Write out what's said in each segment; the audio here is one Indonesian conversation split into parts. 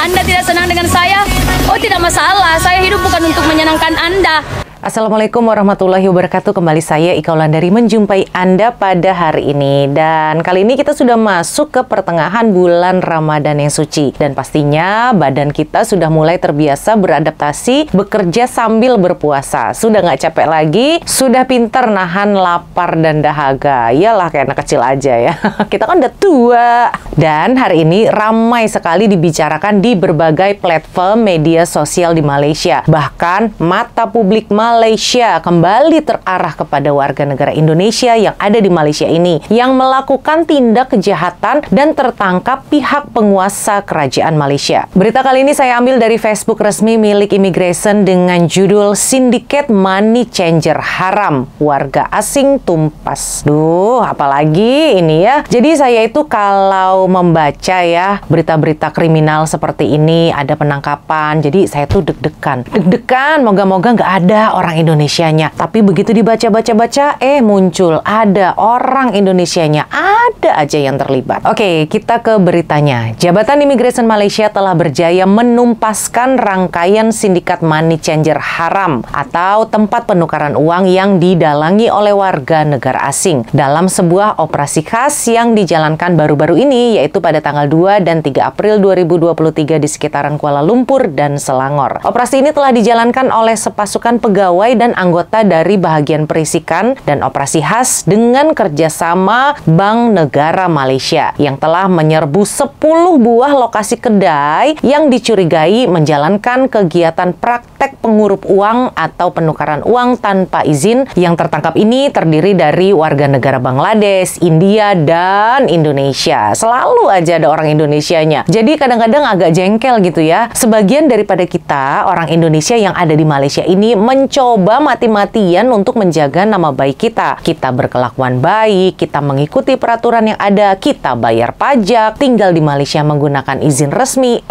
Anda tidak senang dengan saya? Oh, tidak masalah. Saya hidup bukan untuk menyenangkan Anda. Assalamualaikum warahmatullahi wabarakatuh. Kembali saya Ika Wulandari menjumpai Anda pada hari ini. Dan kali ini kita sudah masuk ke pertengahan bulan Ramadan yang suci. Dan pastinya badan kita sudah mulai terbiasa beradaptasi bekerja sambil berpuasa. Sudah nggak capek lagi, sudah pintar nahan lapar dan dahaga. Iyalah kayak anak kecil aja ya. Kita kan udah tua. Dan hari ini ramai sekali dibicarakan di berbagai platform media sosial di Malaysia. Bahkan mata publik Malaysia kembali terarah kepada warga negara Indonesia yang ada di Malaysia ini yang melakukan tindak kejahatan dan tertangkap pihak penguasa kerajaan Malaysia. Berita kali ini saya ambil dari Facebook resmi milik Immigration dengan judul Sindiket Money Changer Haram Warga Asing Tumpas. Duh, apalagi ini ya. Jadi saya itu kalau membaca ya berita-berita kriminal seperti ini, ada penangkapan, jadi saya tuh deg-degan. Deg-degan, moga-moga nggak ada orang Indonesianya. Tapi begitu dibaca-baca-baca, muncul ada orang Indonesianya. Ada aja yang terlibat. Oke, kita ke beritanya. Jabatan Immigration Malaysia telah berjaya menumpaskan rangkaian sindikat money changer haram atau tempat penukaran uang yang didalangi oleh warga negara asing dalam sebuah operasi khas yang dijalankan baru-baru ini, yaitu pada tanggal 2 dan 3 April 2023 di sekitaran Kuala Lumpur dan Selangor. Operasi ini telah dijalankan oleh sepasukan pegawai dan anggota dari bahagian perisikan dan operasi khas dengan kerjasama Bank Negara Malaysia yang telah menyerbu 10 buah lokasi kedai yang dicurigai menjalankan kegiatan praktek pengurup uang atau penukaran uang tanpa izin. Yang tertangkap ini terdiri dari warga negara Bangladesh, India, dan Indonesia. Selalu aja ada orang Indonesianya. Jadi kadang-kadang agak jengkel gitu ya. Sebagian daripada kita, orang Indonesia yang ada di Malaysia ini mencoba mati-matian untuk menjaga nama baik kita. Kita berkelakuan baik, kita mengikuti peraturan yang ada, kita bayar pajak, tinggal di Malaysia menggunakan izin resmi.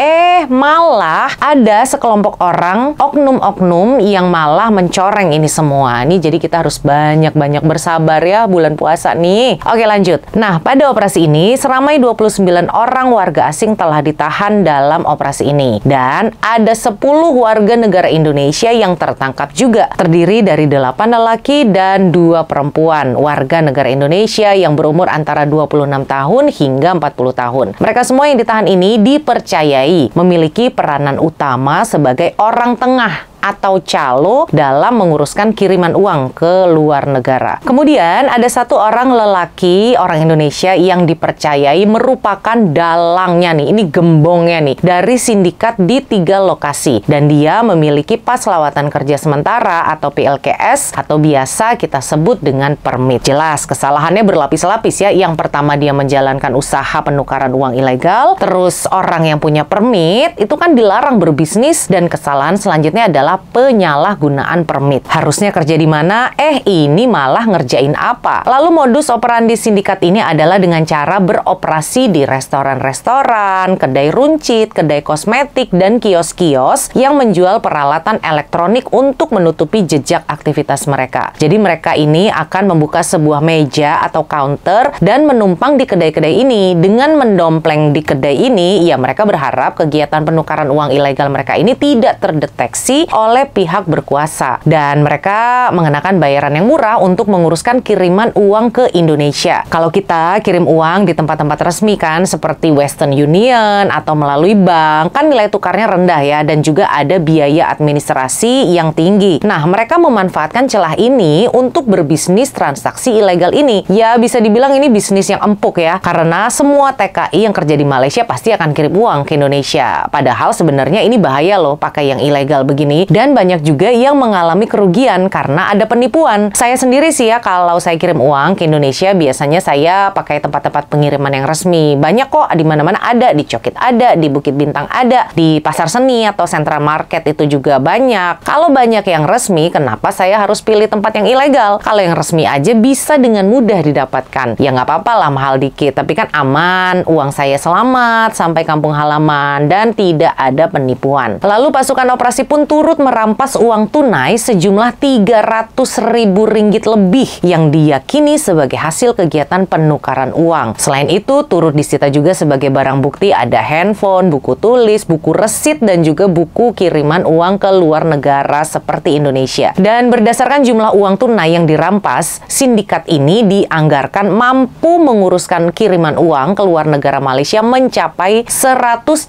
Malah ada sekelompok orang, oknum-oknum yang malah mencoreng ini semua. Nih, jadi kita harus banyak-banyak bersabar ya bulan puasa nih. Oke, lanjut. Nah, pada operasi ini, seramai 29 orang warga asing telah ditahan dalam operasi ini. Dan ada 10 warga negara Indonesia yang tertangkap juga. Terdiri dari 8 lelaki dan 2 perempuan warga negara Indonesia yang berumur antara 26 tahun hingga 40 tahun. Mereka semua yang ditahan ini dipercayai memiliki peranan utama sebagai orang tengah atau calo dalam menguruskan kiriman uang ke luar negara. Kemudian ada 1 orang lelaki, orang Indonesia yang dipercayai merupakan dalangnya nih, ini gembongnya nih, dari sindikat di 3 lokasi. Dan dia memiliki pas lawatan kerja sementara atau PLKS atau biasa kita sebut dengan permit. Jelas, kesalahannya berlapis-lapis ya. Yang pertama dia menjalankan usaha penukaran uang ilegal, terus orang yang punya permit itu kan dilarang berbisnis, dan kesalahan selanjutnya adalah penyalahgunaan permit. Harusnya kerja di mana? Ini malah ngerjain apa? Lalu modus operandi sindikat ini adalah dengan cara beroperasi di restoran-restoran, kedai runcit, kedai kosmetik, dan kios-kios yang menjual peralatan elektronik untuk menutupi jejak aktivitas mereka. Jadi mereka ini akan membuka sebuah meja atau counter dan menumpang di kedai-kedai ini. Dengan mendompleng di kedai ini, ya mereka berharap kegiatan penukaran uang ilegal mereka ini tidak terdeteksi oleh pihak berkuasa, dan mereka mengenakan bayaran yang murah untuk menguruskan kiriman uang ke Indonesia. Kalau kita kirim uang di tempat-tempat resmi kan seperti Western Union atau melalui bank, kan nilai tukarnya rendah ya, dan juga ada biaya administrasi yang tinggi. Nah, mereka memanfaatkan celah ini untuk berbisnis transaksi ilegal ini. Ya, bisa dibilang ini bisnis yang empuk ya, karena semua TKI yang kerja di Malaysia pasti akan kirim uang ke Indonesia. Padahal sebenarnya ini bahaya loh pakai yang ilegal begini. Dan banyak juga yang mengalami kerugian karena ada penipuan. Saya sendiri sih ya, kalau saya kirim uang ke Indonesia, biasanya saya pakai tempat-tempat pengiriman yang resmi. Banyak kok, di mana-mana ada, di Cokit ada, di Bukit Bintang ada, di Pasar Seni atau Central Market itu juga banyak. Kalau banyak yang resmi, kenapa saya harus pilih tempat yang ilegal? Kalau yang resmi aja bisa dengan mudah didapatkan. Ya nggak apa-apa lah, mahal dikit, tapi kan aman, uang saya selamat sampai kampung halaman, dan tidak ada penipuan. Lalu pasukan operasi pun turut merampas uang tunai sejumlah 300.000 ringgit lebih yang diyakini sebagai hasil kegiatan penukaran uang. Selain itu, turut disita juga sebagai barang bukti ada handphone, buku tulis, buku resit, dan juga buku kiriman uang ke luar negara seperti Indonesia. Dan berdasarkan jumlah uang tunai yang dirampas, sindikat ini dianggarkan mampu menguruskan kiriman uang ke luar negara Malaysia mencapai 108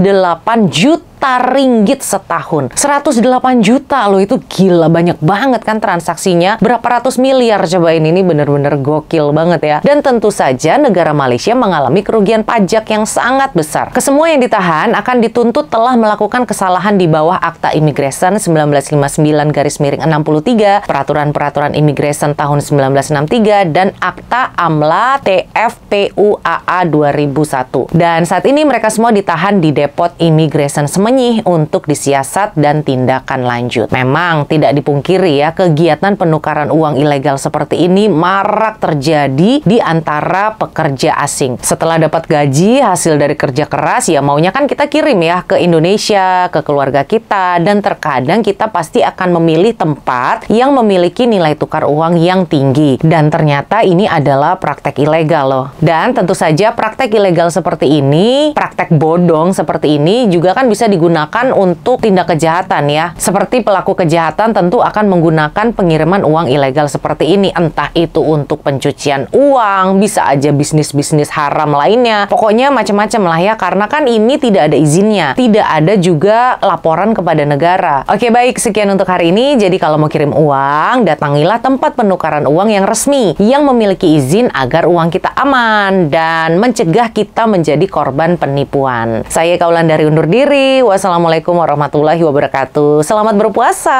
juta ringgit setahun. 108 juta loh, itu gila banyak banget kan transaksinya. Berapa ratus miliar coba ini bener-bener gokil banget ya. Dan tentu saja negara Malaysia mengalami kerugian pajak yang sangat besar. Kesemua yang ditahan akan dituntut telah melakukan kesalahan di bawah Akta Imigresen 1959-63, Peraturan-Peraturan Imigresen tahun 1963, dan Akta AMLA TFPUAA 2001. Dan saat ini mereka semua ditahan di Depot Imigresen Semenyih untuk disiasat dan tindakan lanjut. Memang tidak dipungkiri ya, kegiatan penukaran uang ilegal seperti ini marak terjadi di antara pekerja asing. Setelah dapat gaji hasil dari kerja keras, ya maunya kan kita kirim ya ke Indonesia, ke keluarga kita, dan terkadang kita pasti akan memilih tempat yang memiliki nilai tukar uang yang tinggi. Dan ternyata ini adalah praktek ilegal loh. Dan tentu saja praktek ilegal seperti ini, praktek bodong seperti ini juga kan bisa digunakan untuk tindak kejahatan ya. Seperti pelaku kejahatan tentu akan menggunakan pengiriman uang ilegal seperti ini, entah itu untuk pencucian uang, bisa aja bisnis-bisnis haram lainnya. Pokoknya macam-macam lah ya, karena kan ini tidak ada izinnya, tidak ada juga laporan kepada negara. Oke, baik, sekian untuk hari ini. Jadi kalau mau kirim uang, datangilah tempat penukaran uang yang resmi, yang memiliki izin agar uang kita aman dan mencegah kita menjadi korban penipuan. Saya Kaulan dari undur diri. Wassalamualaikum warahmatullahi wabarakatuh. Selamat berpuasa.